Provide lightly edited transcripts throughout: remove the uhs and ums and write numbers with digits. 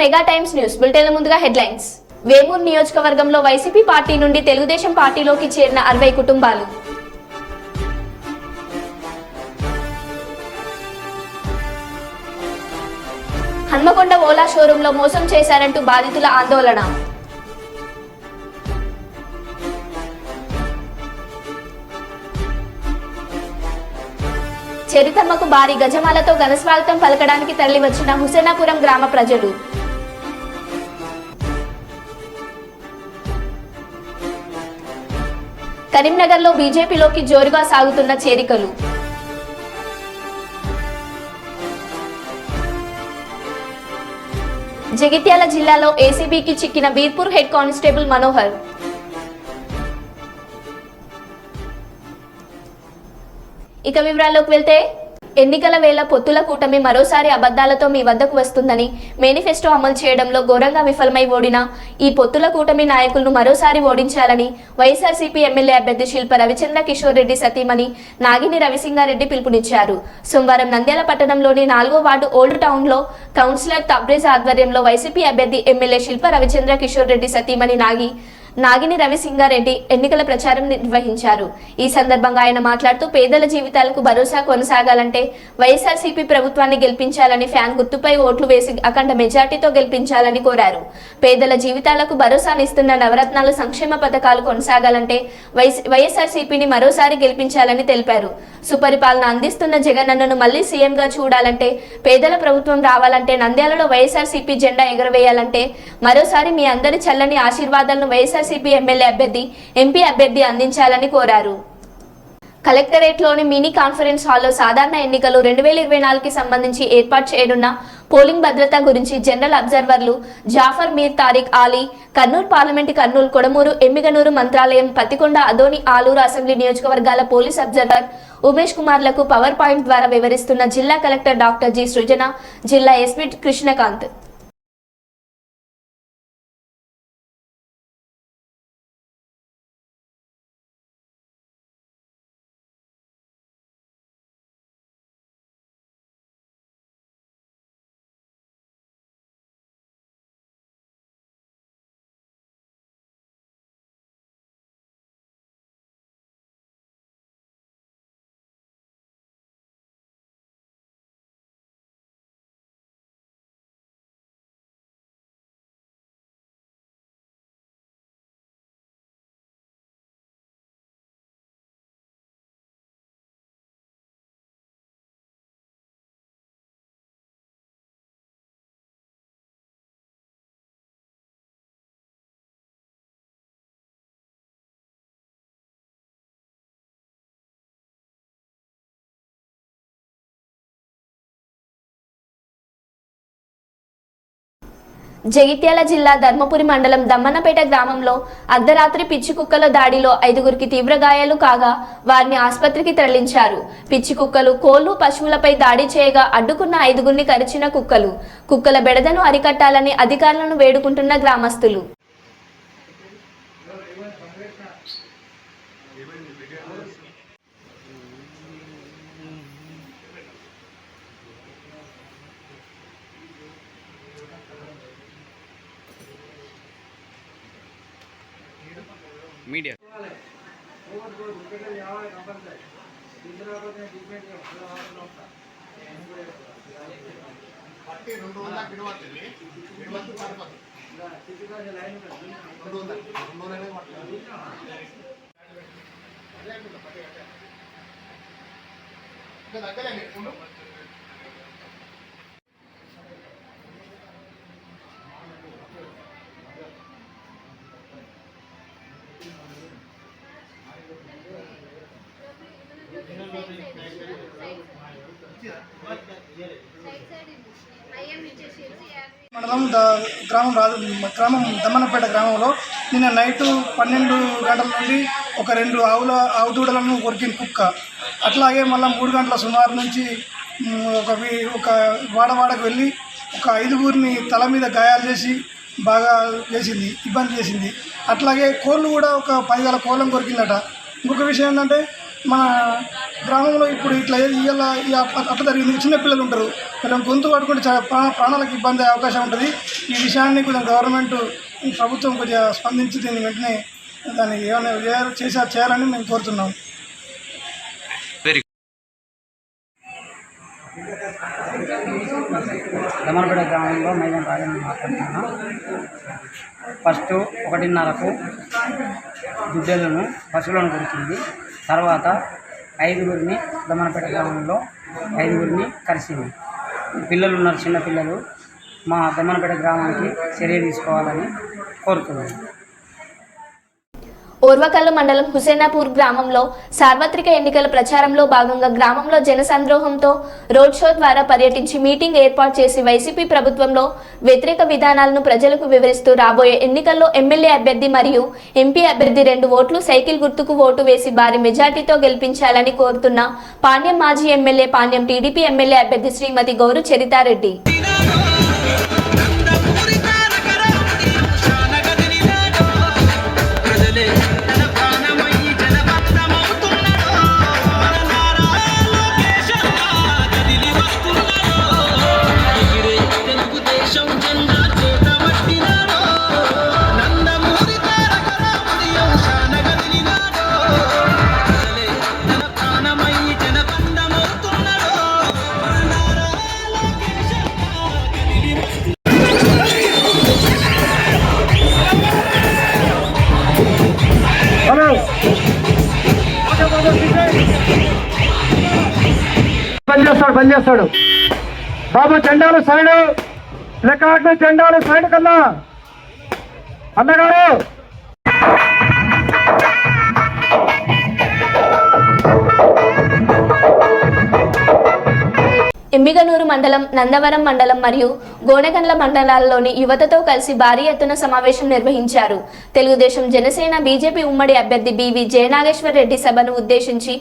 Mega times news బులెటిన్ల ముందుగా headlines. Vemuru నియోజకవర్గంలో YCP party నుండి తెలుగుదేశం పార్టీలోకి చేరిన 60 కుటుంబాలు. హన్మకొండ ఓలా షోరూంలో మోసం చేశారంటూ బాధితుల ఆందోళన. చరితమ్మకు భారీ గజమాలతో ఘనస్వాగతం పలకడానికి తరలివచ్చిన హుసేనాపురం గ్రామ ప్రజలు. కరీంనగర్లో బీజేపీలోకి జోరుగా సాగుతున్న చేరికలు. జగిత్యాల జిల్లాలో ఏసీబీకి చిక్కిన బీర్పూర్ హెడ్ కానిస్టేబుల్ మనోహర్. ఇక వివరాల్లోకి వెళ్తే, ఎన్నికల వేళ పొత్తుల కూటమి మరోసారి అబద్ధాలతో మీ వద్దకు వస్తుందని మేనిఫెస్టో అమలు చేయడంలో ఘోరంగా విఫలమై ఓడిన ఈ పొత్తుల కూటమి నాయకులను మరోసారి ఓడించాలని వైఎస్ఆర్సీపీ ఎమ్మెల్యే అభ్యర్థి శిల్ప రవిచంద్ర కిషోర్ రెడ్డి సతీమణి నాగిని రవిసింగారెడ్డి పిలుపునిచ్చారు. సోమవారం నంద్యాల పట్టణంలోని 4వ వార్డు ఓల్డ్ టౌన్లో కౌన్సిలర్ తబ్రేజ్ ఆధ్వర్యంలో వైసీపీ అభ్యర్థి ఎమ్మెల్యే శిల్ప రవిచంద్ర కిషోర్ రెడ్డి సతీమణి నాగిని రవిసింగారెడ్డి ఎన్నికల ప్రచారం నిర్వహించారు. ఈ సందర్భంగా ఆయన మాట్లాడుతూ, పేదల జీవితాలకు భరోసా కొనసాగాలంటే వైఎస్ఆర్సీపీ ప్రభుత్వాన్ని గెలిపించాలని, ఫ్యాన్ గుర్తుపై ఓట్లు వేసి అఖండ మెజార్టీతో గెలిపించాలని కోరారు. పేదల జీవితాలకు భరోసానిస్తున్న నవరత్నాలు సంక్షేమ పథకాలు కొనసాగాలంటే వైఎస్ఆర్సీపీని మరోసారి గెలిపించాలని తెలిపారు. సుపరిపాలన అందిస్తున్న జగనన్నను మళ్లీ సీఎంగా చూడాలంటే, పేదల ప్రభుత్వం రావాలంటే, నంద్యాలలో వైఎస్ఆర్సీపీ జెండా ఎగరవేయాలంటే మరోసారి మీ అందరి చల్లని ఆశీర్వాదాలను వైఎస్ఆర్సీపీ ఎమ్మెల్యే అభ్యర్థి, ఎంపీ అభ్యర్థి అందించాలని కోరారు. కలెక్టరేట్లోని మినీ కాన్ఫరెన్స్ హాల్లో సాధారణ ఎన్నికలు 2024కి సంబంధించి ఏర్పాటు చేయనున్న పోలింగ్ భద్రత గురించి జనరల్ అబ్జర్వర్లు జాఫర్ మీర్ తారిక్ ఆలీ, కర్నూలు పార్లమెంటు, కర్నూలు, కొడమూరు, ఎమ్మిగనూరు, మంత్రాలయం, పత్తికొండ, అదోని, ఆలూరు అసెంబ్లీ నియోజకవర్గాల పోలీస్ అబ్జర్వర్ ఉమేష్ కుమార్లకు పవర్ పాయింట్ ద్వారా వివరిస్తున్న జిల్లా కలెక్టర్ డాక్టర్ జి సృజన, జిల్లా ఎస్పీ కృష్ణకాంత్. జగిత్యాల జిల్లా ధర్మపురి మండలం దమ్మన్నపేట గ్రామంలో అర్ధరాత్రి పిచ్చి కుక్కల దాడిలో 5గురికి తీవ్ర గాయాలు కాగా వారిని ఆసుపత్రికి తరలించారు. పిచ్చి కుక్కలు కోళ్లు, పశువులపై దాడి చేయగా అడ్డుకున్న 5గురిని కరిచిన కుక్కల బెడదను అరికట్టాలని అధికారులను వేడుకుంటున్న గ్రామస్తులు. మీడియా మండలం గ్రామం దమ్మన్నపేట గ్రామంలో నిన్న నైటు 12 గంటల నుండి ఒక 2 ఆవు దూడలను కొరికిన కుక్క. అట్లాగే మళ్ళీ 3 గంటల సుమారు నుంచి ఒక వాడవాడకు వెళ్ళి ఒక 5గురిని తల మీద గాయాలు చేసి బాగా ఇబ్బంది చేసింది. అట్లాగే కోళ్ళు కూడా ఒక 10 కోళ్ళను కొరికిందట. ఇంకొక విషయం ఏంటంటే మన గ్రామంలో ఇప్పుడు ఇట్లా ఇలా అట్లా జరిగింది. చిన్నపిల్లలు ఉంటారు, కొంచెం గొంతు పట్టుకుంటే ప్రాణాలకు ఇబ్బంది అయ్యే అవకాశం ఉంటుంది. ఈ విషయాన్ని కొంచెం గవర్నమెంట్, ఈ ప్రభుత్వం కొద్దిగా స్పందించి దీన్ని వెంటనే దాన్ని ఏమైనా చేయాలని మేము కోరుతున్నాం. దమనపేట గ్రామంలో మైదాన్ రాజని మాట్లాడుతున్నాను. ఫస్ట్ 1:30కు దుడ్డెలను పశువులను కొడుతుంది. తర్వాత 5గురిని దమనపేట గ్రామంలో 5గురిని కరిసింది. పిల్లలు ఉన్నారు, చిన్న పిల్లలు. మా దమనపేట గ్రామానికి చర్య తీసుకోవాలని కోరుతున్నాను. ఓర్వకల్లు మండలం హుసేనాపూర్ గ్రామంలో సార్వత్రిక ఎన్నికల ప్రచారంలో భాగంగా గ్రామంలో జనసంద్రోహంతో రోడ్ షో ద్వారా పర్యటించి మీటింగ్ ఏర్పాటు చేసి వైసీపీ ప్రభుత్వంలో వ్యతిరేక విధానాలను ప్రజలకు వివరిస్తూ రాబోయే ఎన్నికల్లో ఎమ్మెల్యే అభ్యర్థి మరియు ఎంపీ అభ్యర్థి 2 ఓట్లు సైకిల్ గుర్తుకు ఓటు వేసి భారీ మెజార్టీతో గెలిపించాలని కోరుతున్న పాణ్యం మాజీ ఎమ్మెల్యే, పాణ్యం టీడీపీ ఎమ్మెల్యే అభ్యర్థి శ్రీమతి గౌరు చరితారెడ్డి. బంద్ చేస్తాడు బాబు. జెండాలు సైడు, ప్లకార్డులు జెండాలు సైడ్ కన్నా అన్నగారు. ఎమ్మిగనూరు మండలం, నందవరం మండలం మరియు గోనెగండ్ల మండలాల్లోని యువతతో కలిసి భారీ ఎత్తున సమావేశం నిర్వహించారు. తెలుగుదేశం, జనసేన, బీజేపీ ఉమ్మడి అభ్యర్థి బివి జయనాగేశ్వర్ రెడ్డి సభను ఉద్దేశించి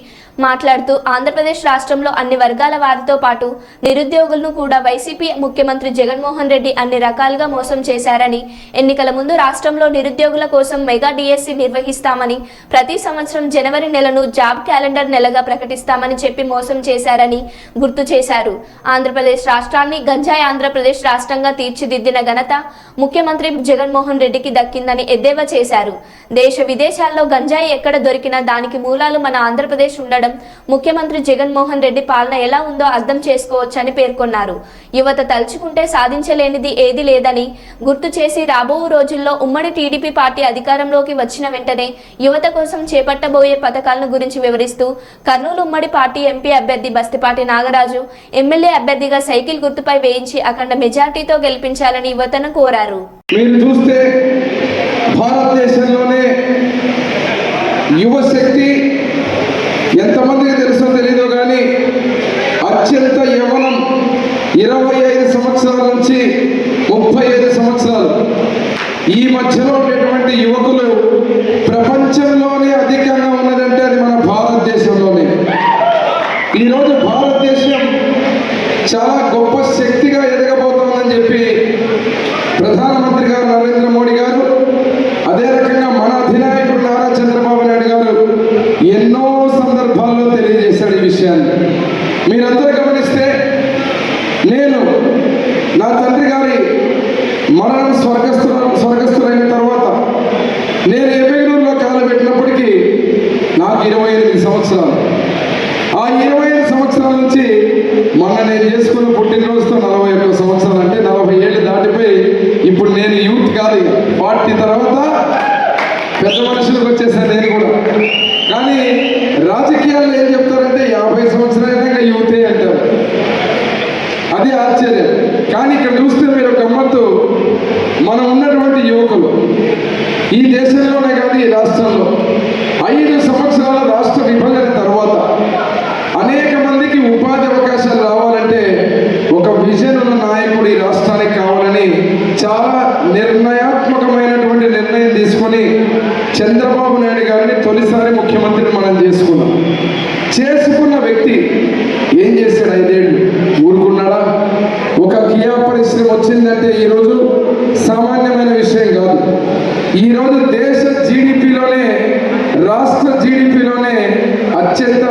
మాట్లాడుతూ ఆంధ్రప్రదేశ్ రాష్ట్రంలో అన్ని వర్గాల వారితో పాటు నిరుద్యోగులను కూడా వైసీపీ ముఖ్యమంత్రి జగన్మోహన్ రెడ్డి అన్ని రకాలుగా మోసం చేశారని, ఎన్నికల ముందు రాష్ట్రంలో నిరుద్యోగుల కోసం మెగా డిఎస్సి నిర్వహిస్తామని, ప్రతి సంవత్సరం జనవరి నెలను జాబ్ క్యాలెండర్ నెలగా ప్రకటిస్తామని చెప్పి మోసం చేశారని గుర్తు చేశారు. ఆంధ్రప్రదేశ్ రాష్ట్రాన్ని గంజాయి ఆంధ్రప్రదేశ్ రాష్ట్రంగా తీర్చిదిద్దిన ఘనత ముఖ్యమంత్రి జగన్మోహన్ రెడ్డికి దక్కిందని ఎద్దేవా చేశారు. దేశ విదేశాల్లో గంజాయి ఎక్కడ దొరికినా దానికి మూలాలు మన ఆంధ్రప్రదేశ్ ఉండడం ముఖ్యమంత్రి జగన్మోహన్ రెడ్డి పాలన ఎలా ఉందో అర్థం చేసుకోవచ్చని పేర్కొన్నారు. యువత తలుచుకుంటే సాధించలేనిది ఏది లేదని గుర్తు చేసి రాబో రోజుల్లో ఉమ్మడి టీడీపీ పార్టీ అధికారంలోకి వచ్చిన వెంటనే యువత కోసం చేపట్టబోయే పథకాలను గురించి వివరిస్తూ కర్నూలు ఉమ్మడి పార్టీ ఎంపీ అభ్యర్థి బస్తిపాటి నాగరాజు ఎమ్మెల్యే అభ్యర్థిగా సైకిల్ గుర్తుపై వేయించి అఖండ మెజార్టీతో గెలిపించాలని యువతను కోరారు. మీరు చూస్తే భారతదేశంలోనే యువశక్తి ఎంతమందికి తెలుసో తెలీదో కానీ అత్యంత యవ్వనం 25 సంవత్సరాల నుంచి 35 సంవత్సరాలు ఈ మధ్యలో ఉండేటువంటి యువకులు ప్రపంచంలోనే అధికంగా ఉన్నదంటే అది మన భారతదేశంలోనే. ఈరోజు భారతదేశం చాలా గొప్ప శక్తిగా ఎదగబోతోందని చెప్పి ప్రధానమంత్రి గారు నరేంద్ర మోడీ గారు, అదే రకంగా మన అధినాయకుడు నారా చంద్రబాబు నాయుడు గారు ఎన్నో సందర్భాల్లో తెలియజేశాడు ఈ విషయాన్ని. మీరందరూ గమనిస్తే నేను నా తండ్రి గారి మరణం స్వర్గస్థులైన తర్వాత నేను ఎమ్మెగనూరులో కాలు పెట్టినప్పటికీ నాకు 28 సంవత్సరాలు. ఆ 25 సంవత్సరాల నుంచి మొన్న నేను చేసుకున్న పుట్టినరోజుతో 41 సంవత్సరాలు, అంటే 40 ఏళ్ళు దాటిపోయి ఇప్పుడు నేను యూత్ కాదు, 40 తర్వాత పెద్ద మనుషులకు వచ్చేసాను నేను కూడా. కానీ రాజకీయాల్లో ఏం చెప్తారంటే 50 సంవత్సరాలైనా యూతే అంటారు. అది ఆశ్చర్యం. కానీ ఇక్కడ చూస్తే మీరు గమ్మత్తు, మనం ఉన్నటువంటి యువకులు ఈ దేశంలోనే కాదు ఈ రాష్ట్రంలో 5 సంవత్సరాల రాష్ట్ర విభజన తర్వాత అనేక మందికి ఉపాధి అవకాశాలు రావాలంటే ఒక విజన్ ఉన్న నాయకుడు ఈ రాష్ట్రానికి కావాలని చాలా నిర్ణయాత్మకమైనటువంటి నిర్ణయం తీసుకొని చంద్రబాబు నాయుడు గారిని తొలిసారి ముఖ్యమంత్రిని మనం చేసుకున్న వ్యక్తి ఏం చేశాడు? 5 ఏళ్ళు ఊరుకున్నాడా? ఒక కియా పరిశ్రమ వచ్చిందంటే ఈరోజు సామాన్యమైన విషయం కాదు. ఈరోజు దేశ జీడిపిలోనే, రాష్ట్ర జీడిపిలోనే అత్యంత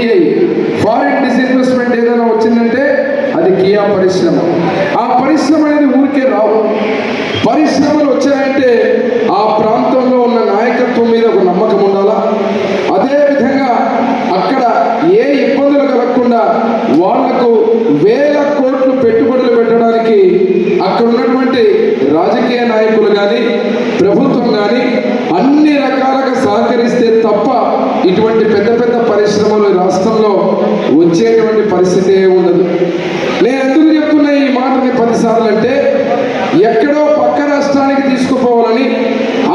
ఎఫ్డిఐ ఫారిన్ డిస్ఇన్వెస్ట్మెంట్ ఏదైనా వచ్చిందంటే అది కియా పరిశ్రమ. ఆ పరిశ్రమ అనేది ఊరికే రావు. పరిశ్రమలు వచ్చాయంటే ఆ ప్రాంతంలో ఉన్న నాయకత్వం మీద ఒక నమ్మకం ఉండాలా. అదేవిధంగా అక్కడ ఏ ఇబ్బందులు కలగకుండా వాళ్లకు వేల కోట్లు పెట్టుబడులు పెట్టడానికి అక్కడ ఉన్నటువంటి రాజకీయ నాయకులు కానీ ప్రభుత్వం కానీ అన్ని రకాలుగా సహకరిస్తే తప్ప ఇటువంటి పెద్ద పెద్ద పరిశ్రమలు రాష్ట్రంలో వచ్చేటువంటి పరిస్థితి ఉండదు. నేను ఎందుకు చెప్తున్నా ఈ మాటని 10 సార్లు అంటే, ఎక్కడో పక్క రాష్ట్రానికి తీసుకుపోవాలని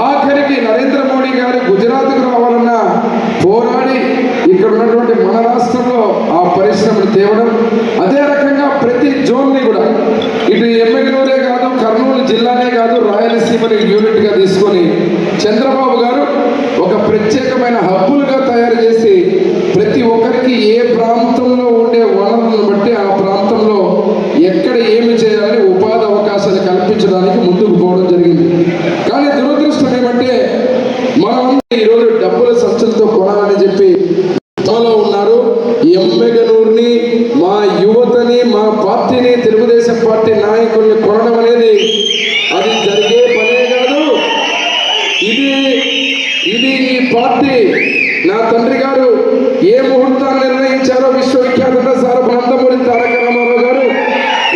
ఆఖరికి నరేంద్ర మోడీ గారు గుజరాత్కు రావాలన్నా పోరాడి ఇక్కడ ఉన్నటువంటి మన రాష్ట్రంలో ఆ పరిశ్రమను తేవడం. అదే రకంగా ప్రతి జోన్ని కూడా ఇటు ఎమ్మెగనూరే కాదు, కర్నూలు జిల్లానే కాదు, రాయలసీమని యూనిట్గా తీసుకొని చంద్రబాబు గారు ఒక ప్రత్యేకమైన హబ్బులుగా తయారు చేసి ప్రతి ఒక్కరికి ఏ ప్రాంతంలో ఉండే వనరులను బట్టి ఆ ప్రాంతంలో ఎక్కడ ఏమి చేయాలని ఉపాధి అవకాశాలు కల్పించడానికి ముందుకు పోవడం జరిగింది. కానీ దురదృష్టం ఏమంటే మనమంతా ఈరోజు డబ్బుల సంచులతో కొనాలని చెప్పి తో ఉన్నారు. ఎమ్మెగనూరుని, మా యువతని, మా పార్టీని, తెలుగుదేశం పార్టీ నాయకుల్ని కొనడం అనేది అది జరిగే పనే కాదు. ఇది ఈ పార్టీ నా తండ్రి గారు ఏ ముహూర్తాన్ని నిర్ణయించారో విశ్వవిఖ్యాత సార్ నందమూరి తారక రామారావు గారు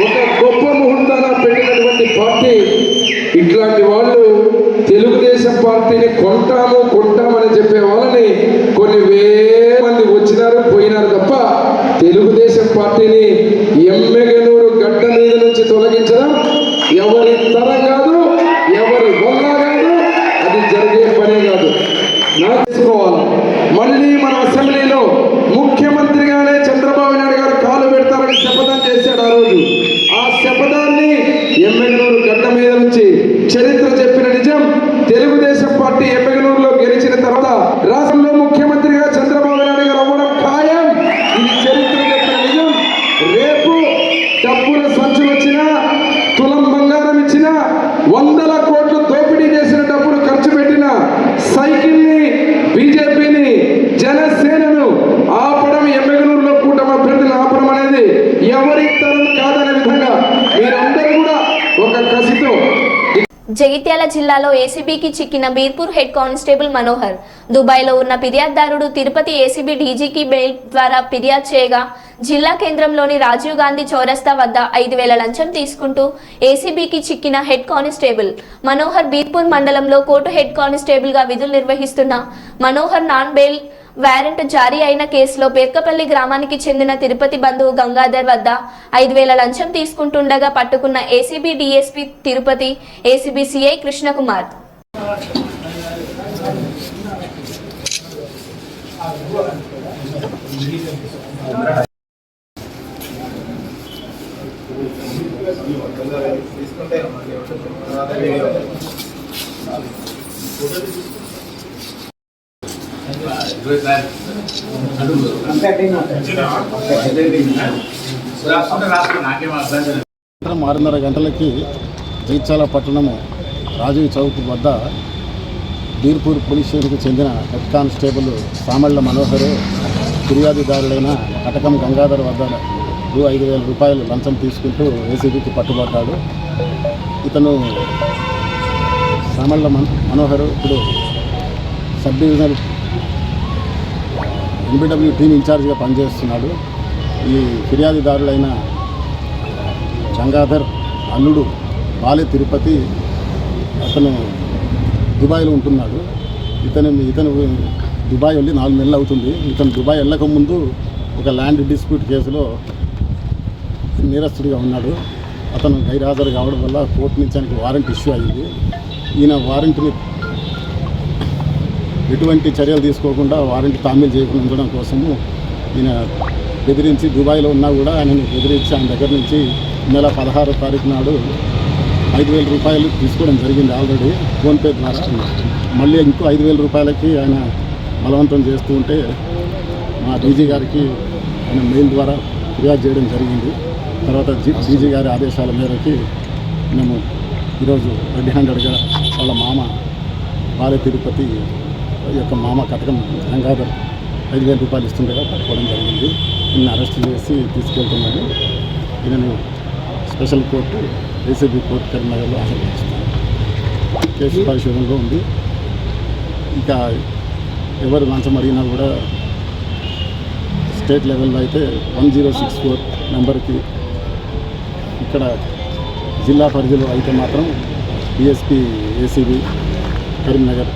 ఒక గొప్ప ముహూర్తాన్ని పెట్టినటువంటి పార్టీ. ఇట్లాంటి వాళ్ళు తెలుగుదేశం పార్టీని కొంటామని చెప్పే వాళ్ళని కొన్ని వేల మంది వచ్చినారు పోయినారు తప్ప తెలుగుదేశం పార్టీని ఎమ్మెగనూరు గడ్డ మీద నుంచి తొలగించడం ఎవరి తరం కాదు, ఎవరి వల్ల కాదు, అది జరిగే పనే కాదు. చేసుకోవాలి. మళ్ళీ మన అసెంబ్లీలో ముఖ్యమంత్రిగానే చంద్రబాబు నాయుడు గారు కాలు పెడతారని శపథం చేశాడు ఆ రోజు. ఆ శపథాన్ని ఎమ్మెగనూరు గడ్డ మీద నుంచి చరిత్ర చెప్పిన నిజం, తెలుగుదేశం పార్టీ ఎమ్మెగనూరులో గెలిచిన తర్వాత రాష్ట్రంలో ముఖ్యమంత్రిగా చంద్రబాబు నాయుడు గారు అవ్వడం ఖాయం. ఇది చరిత్ర చెప్పిన నిజం. రేపు డబ్బుల సంచులు వచ్చినా, తులం బంగారం ఇచ్చినా, 100 కోట్లు దోపిడీ చేసిన డబ్బులు ఖర్చు పెట్టిన సైకిల్ని, బీజేపీని, జనసేనను ఆపడం, ఎమ్మెగనూరులో కూటమి అభ్యర్థులను ఆపడం అనేది ఎవరి తరం కాదనే విధంగా మీరందరూ కూడా ఒక కసితో. జగిత్యాల జిల్లాలో ఏసీబీకి చిక్కిన బీర్పూర్ హెడ్ కానిస్టేబుల్ మనోహర్. దుబాయ్లో ఉన్న ఫిర్యాదుదారుడు తిరుపతి ఏసీబీ డీజీకి మెయిల్ ద్వారా ఫిర్యాదు చేయగా జిల్లా కేంద్రంలోని రాజీవ్ గాంధీ చౌరస్తా వద్ద 5,000 లంచం తీసుకుంటూ ఏసీబీకి చిక్కిన హెడ్ కానిస్టేబుల్ మనోహర్ బీర్పూర్ మండలంలో కోర్టు హెడ్ కానిస్టేబుల్గా విధులు నిర్వహిస్తున్న మనోహర్ నాన్ బెయిల్ వారెంట్ జారీ అయిన కేసులో పేర్కపల్లి గ్రామానికి చెందిన తిరుపతి బంధువు గంగాధర్ వద్ద 5,000 లంచం తీసుకుంటుండగా పట్టుకున్న ACB DSP Tirupati, ACB CI Krishna Kumar. సాయంత్రం 6:30 గంటలకి జగిత్యాల పట్టణము రాజీవ్ చౌక్ వద్ద బీర్పూర్ పోలీస్ స్టేషన్కు చెందిన హెడ్ కానిస్టేబుల్ సామళ్ళ మనోహర్ ఫిర్యాదుదారుడైన కటకం గంగాధర్ వద్ద 5,000 రూపాయలు లంచం తీసుకుంటూ ఏసీబీకి పట్టుబడ్డాడు. ఇతను సామళ్ళ మనోహర్ ఇప్పుడు సబ్ డివిజనల్ ఎన్బిడబ్ల్యూ టీమ్ ఇన్ఛార్జిగా పనిచేస్తున్నాడు. ఈ ఫిర్యాదుదారులైన గంగాధర్ అల్లుడు బాలే తిరుపతి అతను దుబాయ్లో ఉంటున్నాడు. ఇతను దుబాయ్ వెళ్ళి 4 నెలలు అవుతుంది. ఇతను దుబాయ్ వెళ్ళక ముందు ఒక ల్యాండ్ డిస్ప్యూట్ కేసులో నేరస్తుడిగా ఉన్నాడు. అతను గైర్హాజరు కావడం వల్ల కోర్టు నుంచి ఆయనకు వారెంట్ ఇష్యూ అయ్యింది. ఈయన వారెంట్ని ఎటువంటి చర్యలు తీసుకోకుండా వారెంట్ తామీలు చేయకుండా ఉండడం కోసము ఈయన బెదిరించి దుబాయ్లో ఉన్నా కూడా ఆయనను బెదిరించి ఆయన దగ్గర నుంచి నెల 16వ తారీఖు నాడు 5,000 రూపాయలు తీసుకోవడం జరిగింది ఆల్రెడీ ఫోన్పే ద్వారా. మళ్ళీ ఇంకో 5,000 రూపాయలకి ఆయన బలవంతం చేస్తూ ఉంటే మా డీజీ గారికి ఆయన మెయిల్ ద్వారా ఫిర్యాదు చేయడం జరిగింది. తర్వాత డీజీ గారి ఆదేశాల మేరకి మేము ఈరోజు రెడ్ హ్యాండెడ్గా వాళ్ళ మామ బాలే తిరుపతి యొక్క మామ కటకం గంగాధర్ 5,000 రూపాయలు ఇస్తుండగా పట్టుకోవడం జరిగింది. ఈయన అరెస్ట్ చేసి తీసుకెళ్తున్నాము. ఈయనను స్పెషల్ కోర్టు ఏసీబీ కోర్టు కరీంనగర్లో హాజరుపరుస్తున్నాము. కేసు పరిశోధనలో ఉంది. ఇంకా ఎవరు లంచం అడిగినా కూడా స్టేట్ లెవెల్లో అయితే 1064 నెంబర్కి, ఇక్కడ జిల్లా పరిధిలో అయితే మాత్రం డిఎస్పీ ఏసీబీ కరీంనగర్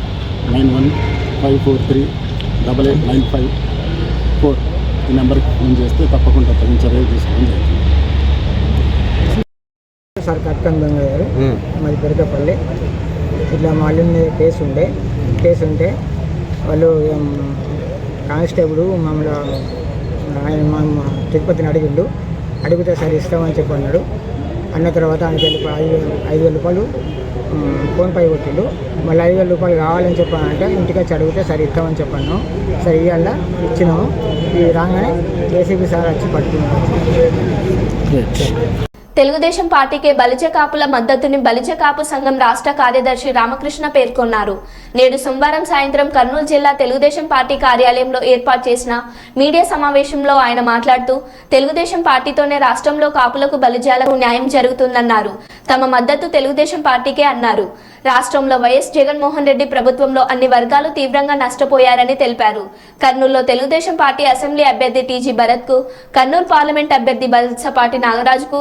9154388954 ఈ నెంబర్కి ఫోన్ చేస్తే తప్పకుండా తగిన చర్యలు తీసుకోవడం జరుగుతుంది. సార్ కట్కం దొంగ గారు మాది పెరకపల్లి. ఇట్లా మళ్ళీ కేసు ఉంటే వాళ్ళు కానిస్టేబుల్ మమ్మల్ని ఆయన మా తిరుపతిని అడిగితే సరే ఇస్తామని చెప్పి అన్నాడు. అన్న తర్వాత ఆయనకి 5,000 రూపాయలు ఫోన్ పే కొట్టిండు. మళ్ళీ 5,000 రూపాయలు కావాలని చెప్పానంటే ఇంటికి వచ్చి అడిగితే సరే ఇస్తామని చెప్పాను. సరే ఇవాళ ఇచ్చినాము. ఇది రాగానే ఏసీబీ సార్ వచ్చి పట్టుకున్నాము. తెలుగుదేశం పార్టీకే బలిజ కాపుల మద్దతుని బలిజ కాపు సంఘం రాష్ట్ర కార్యదర్శి రామకృష్ణ పేర్కొన్నారు. నేడు సోమవారం సాయంత్రం కర్నూలు జిల్లా తెలుగుదేశం పార్టీ కార్యాలయంలో ఏర్పాటు చేసిన మీడియా సమావేశంలో ఆయన మాట్లాడుతూ తెలుగుదేశం పార్టీతోనే రాష్ట్రంలో కాపులకు బలిజాలకు న్యాయం జరుగుతుందన్నారు. తమ మద్దతు తెలుగుదేశం పార్టీకే అన్నారు. రాష్ట్రంలో వైఎస్ జగన్మోహన్ రెడ్డి ప్రభుత్వంలో అన్ని వర్గాలు తీవ్రంగా నష్టపోయారని తెలిపారు. కర్నూలులో తెలుగుదేశం పార్టీ అసెంబ్లీ అభ్యర్థి టీజీ భరత్ కు, కర్నూలు పార్లమెంట్ అభ్యర్థి బల్సపాటి నాగరాజుకు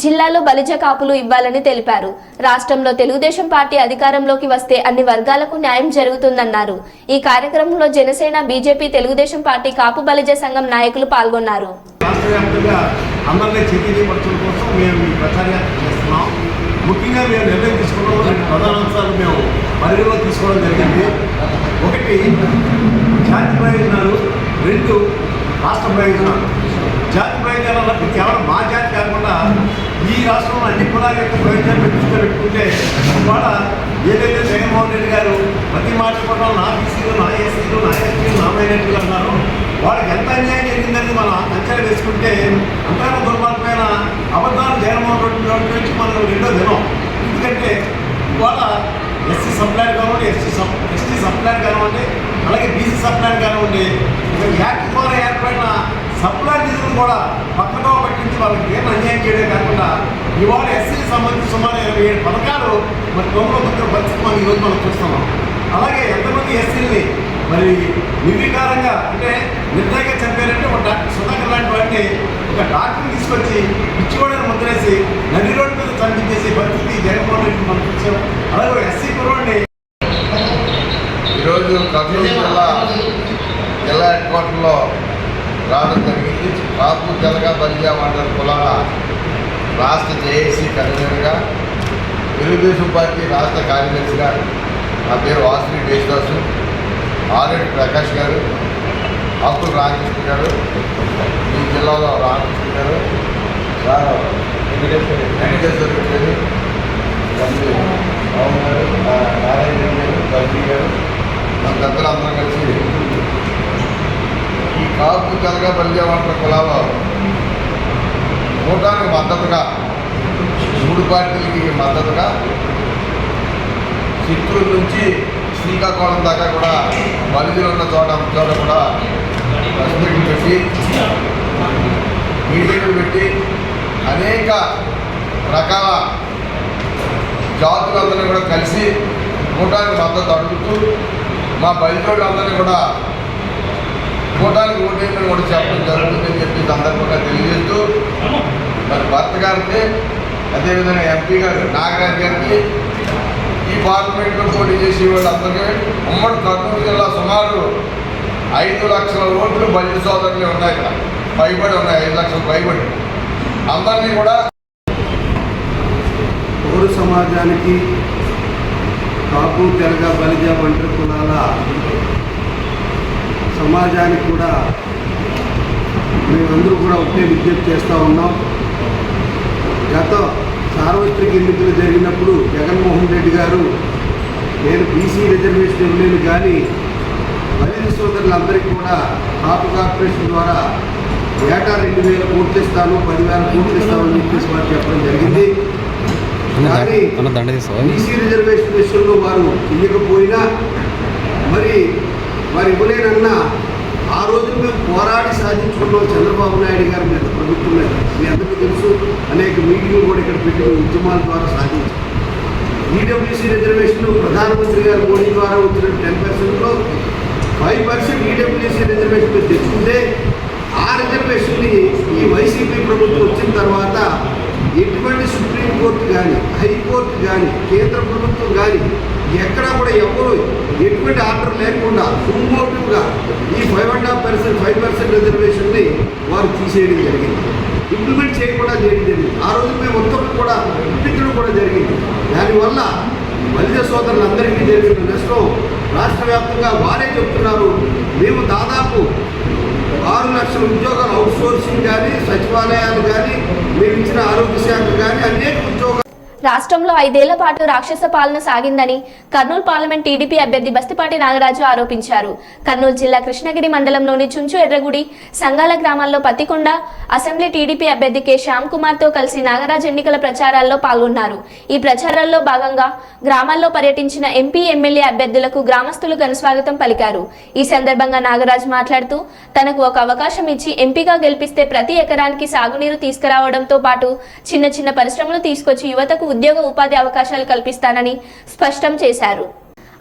జిల్లాలో బలిజ కాపులు ఇవ్వాలని తెలిపారు. రాష్ట్రంలో తెలుగుదేశం పార్టీ అధికారంలోకి వస్తే అన్ని వర్గాలకు న్యాయం జరుగుతుందన్నారు. ఈ కార్యక్రమంలో జనసేన, బీజేపీ, తెలుగుదేశం పార్టీ కాపు బలిజ సంఘం నాయకులు పాల్గొన్నారు. ముఖ్యంగా మేము నిర్ణయం తీసుకున్న 2 ప్రధాన అంశాలు మేము పరిగణలో తీసుకోవడం జరిగింది. ఒకటి జాతి ప్రయోజనాలు, 2 రాష్ట్ర ప్రయోజనాలు. జాతి ప్రయోజనాలకు కేవలం మా జాతి కాకుండా ఈ రాష్ట్రంలో అన్ని కులాల యొక్క ప్రయోజనాలు దృష్టిలో పెట్టుకుంటే ఇవాళ ఏదైతే జగన్మోహన్ రెడ్డి గారు ప్రతి మాట కూడా నా బీసీలు, నా ఎస్సీలు, నా ఎస్టీలు, నా మైనారిటీలు అన్నారు. వాళ్ళకి ఎంత అన్యాయం జరిగిందని మనం అంచనా వేసుకుంటే అంతగా దుర్మార్గమైన అబద్ధాలు జగన్మోహన్ రెడ్డి నుంచి మనం రెండో దినం. ఎందుకంటే ఇవాళ ఎస్సీ సప్లైర్ కానివ్వండి, ఎస్టీ సప్లైర్ కానివ్వండి, అలాగే బీసీ సప్లైర్ కానివ్వండి, యాక్ట్ ద్వారా ఏర్పడిన సప్లై నిధులను కూడా పక్కగా పట్టించి వాళ్ళకి ఏం అన్యాయం చేయడం కాకుండా ఇవాళ ఎస్సీకి సంబంధించి సుమారు 27 పథకాలు మరి దొంగల పరిస్థితి మనం ఈరోజు మనం చూస్తున్నాం. అలాగే ఎంతమంది ఎస్సీలని మరి నిర్వికారంగా అంటే నిర్దయంగా చంపారంటే ఒక డాక్టర్ సుధాకర్ లాంటి వాటిని ఒక డాక్టర్ని తీసుకొచ్చి పిచ్చివాడని ముద్రేసి నది రోడ్డు మీద చంపించేసే పరిస్థితి జగన్మోహన్ రెడ్డి మనం చూసాం. అలాగే ఎస్సీ కుర్రోడిని ఈరోజు కర్నూలు జిల్లా హెడ్ క్వార్టర్లో రావడం జరిగింది. కాపు తెలగ బలిజ మండల కులాల రాష్ట్ర జేఏసీ కన్వీనర్గా, తెలుగుదేశం పార్టీ రాష్ట్ర కార్యదర్శిగా నా పేరు వాసుని దేశదాసు, ఆర్ఎడ్ ప్రకాష్ గారు, ఆకుల రామకృష్ణ గారు, ఈ జిల్లాలో రామకృష్ణ గారు, సార్ వెంకటేశ్వర గారు, రావు గారు, నారాయణ గారు, బల్జీ గారు, మన పెద్దలందరం కలిసి ఈ కాపు తెలగ బలిజ మండల కులాల కూటానికి మద్దతుగా 3 పార్టీలకి మద్దతుగా చిత్తూరు నుంచి శ్రీకాకుళం దాకా కూడా బలిజలు ఉన్న చోట కూడా ప్రెస్ మీట్లు పెట్టి మీటింగ్లు పెట్టి అనేక రకాల జాతులందరినీ కూడా కలిసి కూటానికి మద్దతు అడుగుతూ మా బలిజోళ్ళందరినీ కూడా కూటానికి ఓటేయమని కూడా చెప్పడం జరుగుతుందని చెప్పి సందర్భంగా తెలియజేస్తూ మరి భర్త గారికి, అదేవిధంగా ఎంపీ గారు నాగరాజు గారికి, ఈ పార్లమెంట్లో పోటీ చేసే వాళ్ళందరికీ ఉమ్మడి కర్నూలు జిల్లా సుమారు 5 లక్షల ఓట్లు బలిజ సోదరులు ఉన్నాయి. ఇక్కడ పైబడి ఉన్నాయి, 5 లక్షలు పైబడి. అందరినీ కూడా పౌర సమాజానికి కాపు తెలగ బలిజ వంటి కులాల సమాజానికి కూడా మేమందరూ కూడా ఒకటే విజ్ఞప్తి చేస్తూ ఉన్నాం. గత సార్వత్రిక ఎన్నికలు జరిగినప్పుడు జగన్మోహన్ రెడ్డి గారు నేను బీసీ రిజర్వేషన్ ఇవ్వలేను కానీ బలిజ సోదరులందరికీ కూడా కాపు కార్పొరేషన్ ద్వారా ఏటా 2,000 కోట్లు ఇస్తాను, 10,000 కోట్లు ఇస్తామని చెప్పేసి వారు చెప్పడం జరిగింది. కానీ బీసీ రిజర్వేషన్ విషయంలో వారు ఇవ్వకపోయినా మరి వారు ఇవ్వలేనన్నా ఆ రోజు మేము పోరాడి సాధించుకున్నాం చంద్రబాబు నాయుడు గారి మీద ప్రభుత్వం మీద. మీ అందరికీ తెలుసు, అనేక మీటింగ్లు కూడా ఇక్కడ పెట్టి ఉద్యమాల ద్వారా సాధించాం. ఈడబ్ల్యూసీ రిజర్వేషన్ ప్రధానమంత్రి గారు మోడీ ద్వారా వచ్చిన 10%లో 5% ఈడబ్ల్యూసీ రిజర్వేషన్ తెచ్చుకుంటే ఆ రిజర్వేషన్ని ఈ వైసీపీ ప్రభుత్వం వచ్చిన తర్వాత ఎటువంటి సుప్రీంకోర్టు కానీ, హైకోర్టు కానీ, కేంద్ర ప్రభుత్వం కానీ ఎక్కడా కూడా ఎవరు ఎటువంటి ఆర్డర్ లేకుండా సుమోటివ్గా ఈ 5% రిజర్వేషన్ని వారు తీసేయడం జరిగింది. ఇంప్లిమెంట్ చేయకుండా జరిగింది. ఆ రోజు మేము ఉత్తర్వులు కూడా పుట్టించడం కూడా జరిగింది. దానివల్ల బలిజ సోదరులందరికీ జరిగిన నష్టం రాష్ట్ర వ్యాప్తంగా వారే చెప్తున్నారు. మేము దాదాపు 6 లక్షల ఉద్యోగాలు అవుట్సోర్సింగ్ కానీ, సచివాలయాలు కానీ, మేము ఇచ్చిన ఆరోగ్య శాఖ కానీ అనేక ఉద్యోగాలు. రాష్ట్రంలో 5 ఏళ్ల పాటు రాక్షస పాలన సాగిందని కర్నూలు పార్లమెంట్ టీడీపీ అభ్యర్థి బస్తిపాటి నాగరాజు ఆరోపించారు. కర్నూలు జిల్లా కృష్ణగిరి మండలంలోని చుంచు ఎర్రగుడి, సంగాల గ్రామాల్లో పత్తికొండ అసెంబ్లీ టీడీపీ అభ్యర్థి కె శ్యామ్ కుమార్ తో కలిసి నాగరాజు ఎన్నికల ప్రచారాల్లో పాల్గొన్నారు. ఈ ప్రచారాల్లో భాగంగా గ్రామాల్లో పర్యటించిన ఎంపీ, ఎమ్మెల్యే అభ్యర్థులకు గ్రామస్తులు ఘనస్వాగతం పలికారు. ఈ సందర్భంగా నాగరాజు మాట్లాడుతూ తనకు ఒక అవకాశం ఇచ్చి ఎంపీగా గెలిపిస్తే ప్రతి ఎకరానికి సాగునీరు తీసుకురావడంతో పాటు చిన్న చిన్న పరిశ్రమలు తీసుకొచ్చి యువతకు ఉద్యోగ ఉపాధి అవకాశాలు కల్పిస్తానని స్పష్టం చేశారు.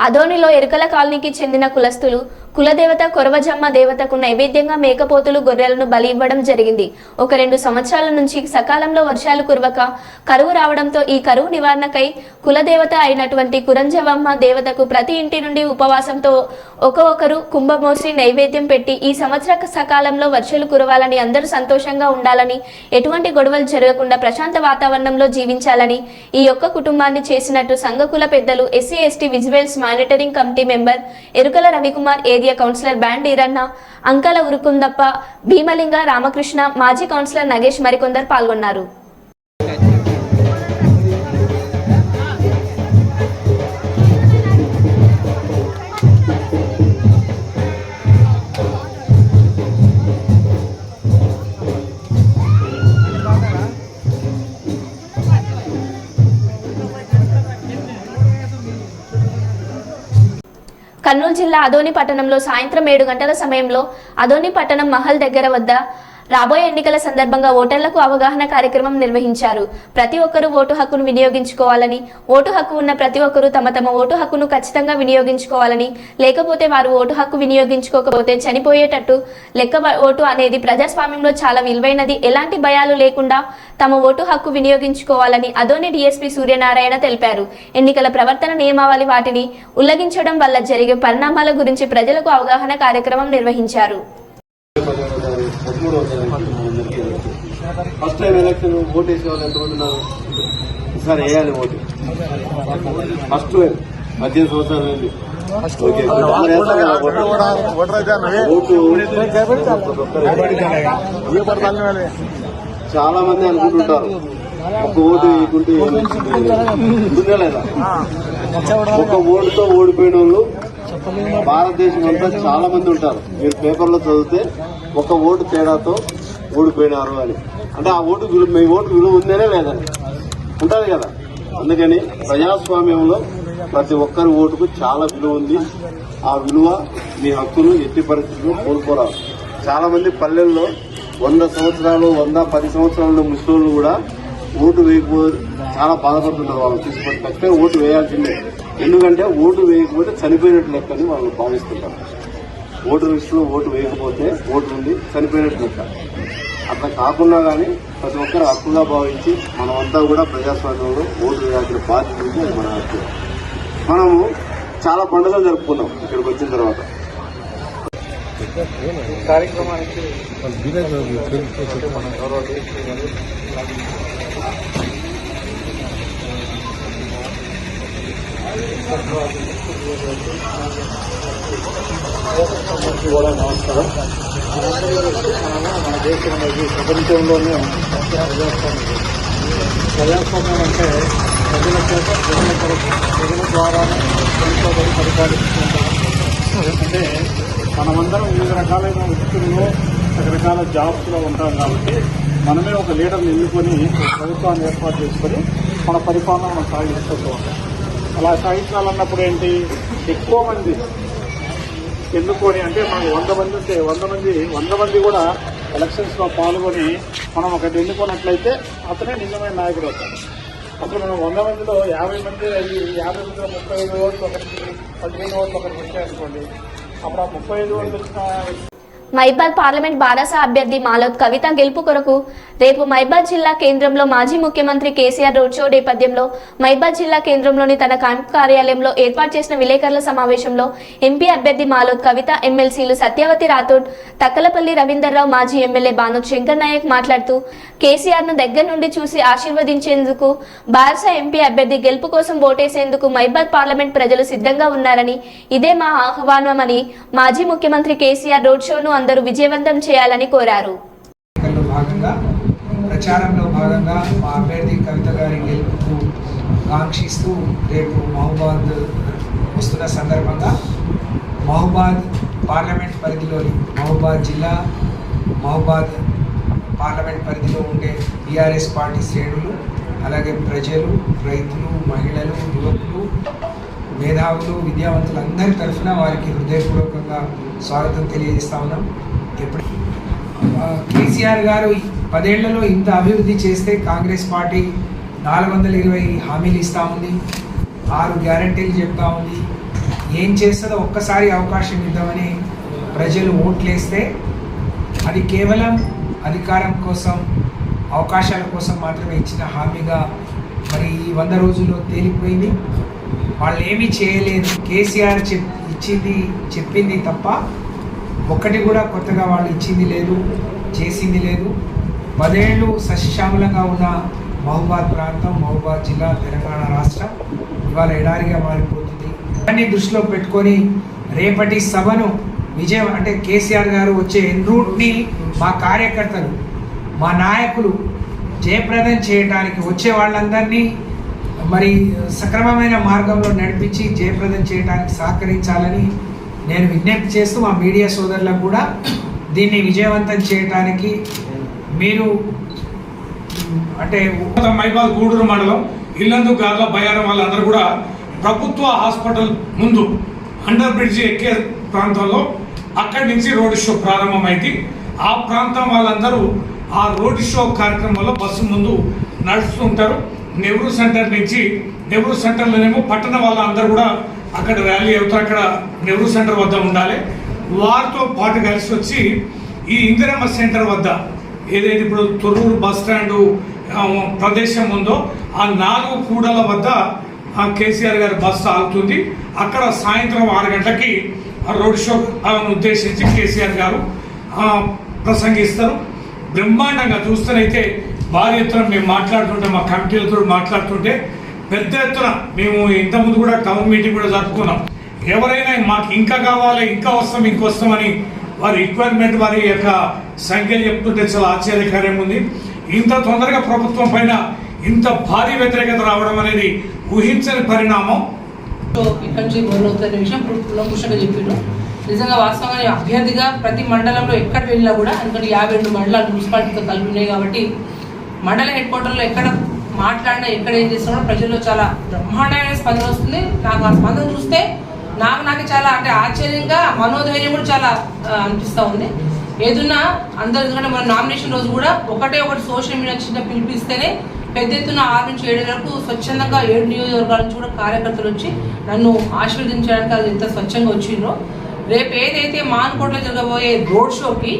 అదోనిలో ఎరుకల కాలనీకి చెందిన కులస్తులు కులదేవత కొరవజమ్మ దేవతకు నైవేద్యంగా మేకపోతులు, గొర్రెలను బలి ఇవ్వడం జరిగింది. 1-2 సంవత్సరాల నుంచి సకాలంలో వర్షాలు కురవక కరువు రావడంతో ఈ కరువు నివారణకై కులదేవత అయినటువంటి కురంజవమ్మ దేవతకు ప్రతి ఇంటి నుండి ఉపవాసంతో ఒక్కొక్కరు కుంభమోసి నైవేద్యం పెట్టి ఈ సంవత్సర సకాలంలో వర్షాలు కురవాలని, అందరూ సంతోషంగా ఉండాలని, ఎటువంటి గొడవలు జరగకుండా ప్రశాంత వాతావరణంలో జీవించాలని ఈ యొక్క కుటుంబాన్ని చేసినట్టు సంఘ కుల పెద్దలు, SC ST vigilance monitoring committee member Erukala Ravikumar, area councillor band Eeranna, Ankala Urukundappa, Bheemalinga, Ramakrishna, మాజీ కౌన్సిలర్ నగేష్ మరికొందరు పాల్గొన్నారు. కర్నూలు జిల్లా అదోని పట్టణంలో సాయంత్రం 7 గంటల సమయంలో అదోని పట్టణం మహల్ దగ్గర వద్ద రాబోయే ఎన్నికల సందర్భంగా ఓటర్లకు అవగాహన కార్యక్రమం నిర్వహించారు. ప్రతి ఒక్కరూ ఓటు హక్కును వినియోగించుకోవాలని, ఓటు హక్కు ఉన్న ప్రతి ఒక్కరూ తమ తమ ఓటు హక్కును ఖచ్చితంగా వినియోగించుకోవాలని, లేకపోతే వారు ఓటు హక్కు వినియోగించుకోకపోతే చనిపోయేటట్టు లెక్క. ఓటు అనేది ప్రజాస్వామ్యంలో చాలా విలువైనది. ఎలాంటి భయాలు లేకుండా తమ ఓటు హక్కు వినియోగించుకోవాలని అదోని డీఎస్పీ సూర్యనారాయణ తెలిపారు. ఎన్నికల ప్రవర్తన నియమావళి వాటిని ఉల్లంఘించడం వల్ల జరిగే పరిణామాల గురించి ప్రజలకు అవగాహన కార్యక్రమం నిర్వహించారు. ఫస్ట్ టైం ఎలక్షన్ ఓటు వేసే వాళ్ళు ఎంతమంది ఉన్నారు? ఈసారి వేయాలి ఓటు. ఫస్ట్ 18 సంవత్సరాలు చాలా మంది అనుకుంటుంటారు ఒక ఓటు వేయకుంటే లేదా. ఒక ఓటుతో ఓడిపోయిన వాళ్ళు భారతదేశం అంతా చాలా మంది ఉంటారు. మీరు పేపర్లో చదివితే ఒక ఓటు తేడాతో ఓడిపోయినారు అని, అంటే ఆ ఓటు విలువ, మీ ఓటు విలువ ఉందేనే లేదని ఉంటుంది కదా. అందుకని ప్రజాస్వామ్యంలో ప్రతి ఒక్కరి ఓటుకు చాలా విలువ ఉంది. ఆ విలువ, మీ హక్కును ఎట్టి పరిస్థితుల్లో కోల్పోరాదు. చాలా మంది పల్లెల్లో 100 సంవత్సరాలు 110 సంవత్సరాల ముసలోళ్ళు కూడా ఓటు వేయకపోతే చాలా బాధపడుతుంటారు. వాళ్ళు తీసుకొని ఖచ్చితంగా ఓటు వేయాల్సిందే. ఎందుకంటే ఓటు వేయకపోతే చనిపోయినట్టు లెక్కని వాళ్ళు భావిస్తుంటారు. ఓటు లిస్టులో ఓటు వేయకపోతే ఓటు ఉంది, చనిపోయినట్టు లెక్క. అట్లా కాకుండా కానీ ప్రతి ఒక్కరు హక్కుగా భావించి మనమంతా కూడా ప్రజాస్వామ్యంలో ఓటు వేయాల్సిన బాధ్యత ఉంది. అది మన హక్కు. మనము చాలా పండుగలు జరుపుకున్నాం ఇక్కడికి వచ్చిన తర్వాత. కార్యక్రమానికి కూడా నమస్కారం. మన దేశం అనేది ప్రపంచంలోనే ప్రజాస్వామ్యం అంటే ప్రజల చేత ప్రజల ద్వారా పరిపాలిస్తుంటారు. అంటే మనమందరం వివిధ రకాలైన వృత్తుల్లో రకరకాల జాబ్స్లో ఉంటాం కాబట్టి మనమే ఒక లీడర్ని ఎన్నుకొని ప్రభుత్వాన్ని ఏర్పాటు చేసుకొని మన పరిపాలన మనం సాగిస్తూ ఉంటాం. అలా సాగించాలన్నప్పుడు ఏంటి, ఎక్కువ మంది ఎన్నుకొని, అంటే మనకు 100 మంది ఉంటే 100 మంది కూడా ఎలక్షన్స్లో పాల్గొని మనం ఒకటి ఎన్నుకున్నట్లయితే అతనే నిజమైన నాయకుడు అవుతాడు. అప్పుడు మనం 100 మందిలో 50 మంది 50 మందిలో 35 ఓట్లు ఒకరికి 15 ఓట్లు ఒకరికి వచ్చాయనుకోండి, అప్పుడు ఆ 35 ఓట్లు వచ్చిన మైబాద్ పార్లమెంట్ బారాస అభ్యర్థి మాలోత్ కవిత గెలుపు కొరకు రేపు మైబాద్ జిల్లా కేంద్రంలో మాజీ ముఖ్యమంత్రి కేసీఆర్ రోడ్ షో నేపథ్యంలో మైబాద్ జిల్లా కేంద్రంలోని తన క్యాంప్ కార్యాలయంలో ఏర్పాటు చేసిన విలేకరుల సమావేశంలో ఎంపీ అభ్యర్థి మాలోత్ కవిత, ఎమ్మెల్సీలు సత్యవతి రాథోడ్, తక్కలపల్లి రవీందర్రావు, మాజీ ఎమ్మెల్యే బానోత్ శంకర్ నాయక్ మాట్లాడుతూ కేసీఆర్ను దగ్గర నుండి చూసి ఆశీర్వదించేందుకు బారాస ఎంపీ అభ్యర్థి గెలుపు కోసం ఓటేసేందుకు మైబాద్ పార్లమెంట్ ప్రజలు సిద్ధంగా ఉన్నారని, ఇదే మా ఆహ్వానమని మాజీ ముఖ్యమంత్రి కేసీఆర్ రోడ్ షోను అందరూ విజయవంతం చేయాలని కోరారు. ప్రచారంలో భాగంగా మా అభ్యర్థి కవిత గారి గెలుపుకు కాంక్షిస్తూ రేపు మహబూబాద్ వస్తున్న సందర్భంగా మహబూబాద్ పార్లమెంట్ పరిధిలోని మహబూబాద్ జిల్లా మహబూబాద్ పార్లమెంట్ పరిధిలో ఉండే టీఆర్ఎస్ పార్టీ శ్రేణులు, అలాగే ప్రజలు, రైతులు, మహిళలు, యువకులు, మేధావులు, విద్యావంతులు అందరి తరఫున వారికి హృదయపూర్వకంగా స్వాగతం తెలియజేస్తా ఉన్నాం. ఎప్పుడు కేసీఆర్ గారు 10 ఏళ్లలో ఇంత అభివృద్ధి చేస్తే కాంగ్రెస్ పార్టీ 420 హామీలు ఇస్తూ ఉంది, 6 గ్యారంటీలు చెప్తా ఉంది. ఏం చేస్తుందో ఒక్కసారి అవకాశం ఇద్దామని ప్రజలు ఓట్లేస్తే అది కేవలం అధికారం కోసం, అవకాశాల కోసం మాత్రమే ఇచ్చిన హామీగా మరి ఈ 100 రోజుల్లో తేలిపోయింది. వాళ్ళు ఏమీ చేయలేదు. కేసీఆర్ చెప్పింది తప్ప ఒక్కటి కూడా కొత్తగా వాళ్ళు ఇచ్చింది లేదు, చేసింది లేదు. 10 ఏళ్ళు సస్యశ్యామలంగా ఉన్న మహబూబాద్ ప్రాంతం, మహబూబాద్ జిల్లా, తెలంగాణ రాష్ట్రం ఇవాళ ఎడారిగా మారిపోతుంది. దాన్ని దృష్టిలో పెట్టుకొని రేపటి సభను అంటే కేసీఆర్ గారు వచ్చే ఎన్ రూట్ని మా కార్యకర్తలు, మా నాయకులు జయప్రదం చేయడానికి వచ్చే వాళ్ళందరినీ మరి సక్రమమైన మార్గంలో నడిపించి జయప్రదం చేయడానికి సహకరించాలని నేను విజ్ఞప్తి చేస్తూ మా మీడియా సోదరులకు కూడా దీన్ని విజయవంతం చేయడానికి మీరు అంటే మైబాద్ గూడూరు మండలం ఇల్లందు గార్ల బయారం వాళ్ళందరూ కూడా ప్రభుత్వ హాస్పిటల్ ముందు అండర్ బ్రిడ్జి ఎక్కే ప్రాంతంలో అక్కడి నుంచి రోడ్ షో ప్రారంభమైంది. ఆ ప్రాంతం వాళ్ళందరూ ఆ రోడ్ షో కార్యక్రమంలో బస్సు ముందు నడుస్తుంటారు. నెహ్రూ సెంటర్ నుంచి, నెహ్రూ సెంటర్లోనేమో పట్టణ వాళ్ళందరూ కూడా అక్కడ ర్యాలీ అవుతారు. అక్కడ నెహ్రూ సెంటర్ వద్ద ఉండాలి. వారితో పాటు కలిసి వచ్చి ఈ ఇందిరమ్మ సెంటర్ వద్ద ఏదైతే ఇప్పుడు తొర్రూరు బస్ స్టాండు ప్రదేశం ఉందో ఆ 4 కూడల వద్ద కేసీఆర్ గారి బస్సు ఆగుతుంది. అక్కడ సాయంత్రం 6 గంటలకి రోడ్ షో ఉద్దేశించి కేసీఆర్ గారు ప్రసంగిస్తారు. బ్రహ్మాండంగా చూస్తేనైతే భారీ ఎత్తున మేము మాట్లాడుతుంటే, మా కమిటీలతో మాట్లాడుతుంటే పెద్ద ఎత్తున మేము ఇంతకుముందు కూడా టౌన్ మీటింగ్ కూడా జరుపుకున్నాం. ఎవరైనా మాకు ఇంకా కావాలి, ఇంకా వస్తాం, ఇంకొస్తామని వారి రిక్వైర్మెంట్, వారి యొక్క సంఖ్యలు చెప్తుంటే చాలా ఆశ్చర్యకరంగా ఉంది. ఇంత తొందరగా ప్రభుత్వం పైన ఇంత భారీ వ్యతిరేకత రావడం అనేది ఊహించని పరిణామం. ఇక్కడి నుంచి మొదలవుతున్న విషయం పుష్పంగా చెప్పిండు. నిజంగా వాస్తవంగా అభ్యర్థిగా ప్రతి మండలంలో ఎక్కడ వెళ్ళినా కూడా, ఎందుకంటే 52 మండలాలు మున్సిపాలిటీతో కలిపి ఉన్నాయి కాబట్టి మండల హెడ్ క్వార్టర్లో ఎక్కడ మాట్లాడినా, ఎక్కడ ఏం చేస్తున్నా ప్రజల్లో చాలా బ్రహ్మాండమైన స్పందన వస్తుంది. నాకు ఆ స్పందన చూస్తే నాకు చాలా అంటే ఆశ్చర్యంగా, మనోధైర్యం కూడా చాలా అనిపిస్తూ ఉంది. ఏదున్నా అందరూ, ఎందుకంటే మన నామినేషన్ రోజు కూడా ఒకటి సోషల్ మీడియా చిన్న పిలిపిస్తేనే పెద్ద ఎత్తున 6 నుంచి 7 వరకు స్వచ్ఛందంగా 7 నియోజకవర్గాల నుంచి కూడా కార్యకర్తలు వచ్చి నన్ను ఆశీర్వదించడానికి అది ఎంత స్వచ్ఛంగా వచ్చిండ్రో. రేపు ఏదైతే మాన్కోట్లో జరగబోయే రోడ్ షోకి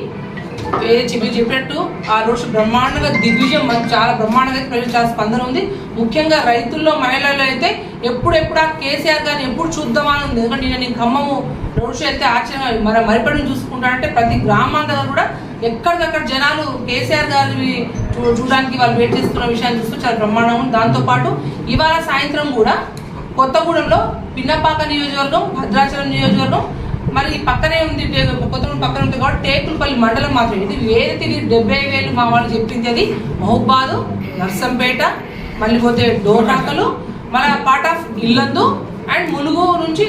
మీరు చెప్పినట్టు ఆ రోడ్ షో బ్రహ్మాండంగా దిగ్విజయం, మనకు చాలా బ్రహ్మాండంగా ప్రజలు చాలా స్పందన ఉంది. ముఖ్యంగా రైతుల్లో, మహిళల్లో అయితే ఎప్పుడెప్పుడు ఆ కేసీఆర్ గారిని ఎప్పుడు చూద్దామా అని ఉంది. ఎందుకంటే నేను ఖమ్మము రోడ్ షో అయితే ఆశ్చర్యంగా మరిపడిని చూసుకుంటానంటే ప్రతి గ్రామాల దగ్గర కూడా ఎక్కడికక్కడ జనాలు కేసీఆర్ గారిని చూడడానికి వాళ్ళు వెయిట్ చేస్తున్న విషయాన్ని చూస్తూ చాలా బ్రహ్మాండంగా ఉంది. దాంతోపాటు ఇవాళ సాయంత్రం కూడా కొత్తగూడెంలో పిన్నపాక నియోజకవర్గం, భద్రాచలం నియోజకవర్గం, మరి ఈ పక్కనే ఉంది, కొత్తగూడెం పక్కన ఉంది కాబట్టి టేకులపల్లి మండలం మాత్రం ఇది ఏదైతే 70,000 మా వాళ్ళు చెప్పింది అది మహబూబాద్, నర్సంపేట, మళ్ళీ పోతే డోర్నాకలు, మళ్ళీ part of Yellandu and Mulugu నుంచి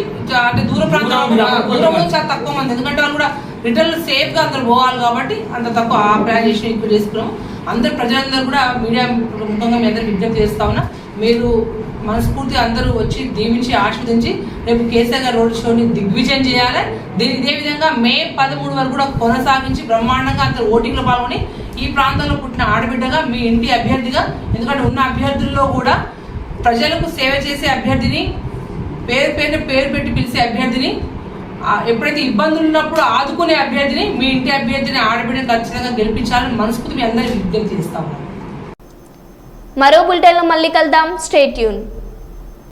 అంటే దూర ప్రాంతాలు చాలా తక్కువ మంది, ఎందుకంటే వాళ్ళు కూడా రిటర్న్ సేఫ్గా అందరు పోవాలి కాబట్టి అంత తక్కువ ఆ ప్లానేషన్ ఎక్కువ చేసుకున్నాము. అందరు ప్రజలందరూ కూడా మీడియా ముఖంగా మీ అందరూ విజ్ఞప్తి చేస్తా ఉన్నా, మీరు మనస్ఫూర్తిగా అందరూ వచ్చి దీవించి ఆస్వాదించి రేపు కేసీఆర్ గారి రోడ్ షోని దిగ్విజయం చేయాలి. ఇదే విధంగా మే 13 వరకు కూడా కొనసాగించి బ్రహ్మాండంగా అందరూ ఓటింగ్లో పాల్గొని ఈ ప్రాంతంలో పుట్టిన ఆడబిడ్డగా మీ ఇంటి అభ్యర్థిగా, ఎందుకంటే ఉన్న అభ్యర్థుల్లో కూడా ప్రజలకు సేవ చేసే అభ్యర్థిని, పేరు పెట్టి పిలిచే అభ్యర్థిని, ఎప్పుడైతే ఇబ్బందులు ఉన్నప్పుడు ఆదుకునే అభ్యర్థిని, మీ ఇంటి అభ్యర్థిని ఆడబిడ్డని ఖచ్చితంగా గెలిపించాలని మనస్ఫూర్తి మీ అందరికీ విజ్ఞప్తి చేస్తాము. మరో బులెటిన్లో మళ్ళీ కలుద్దాం. Stay tune.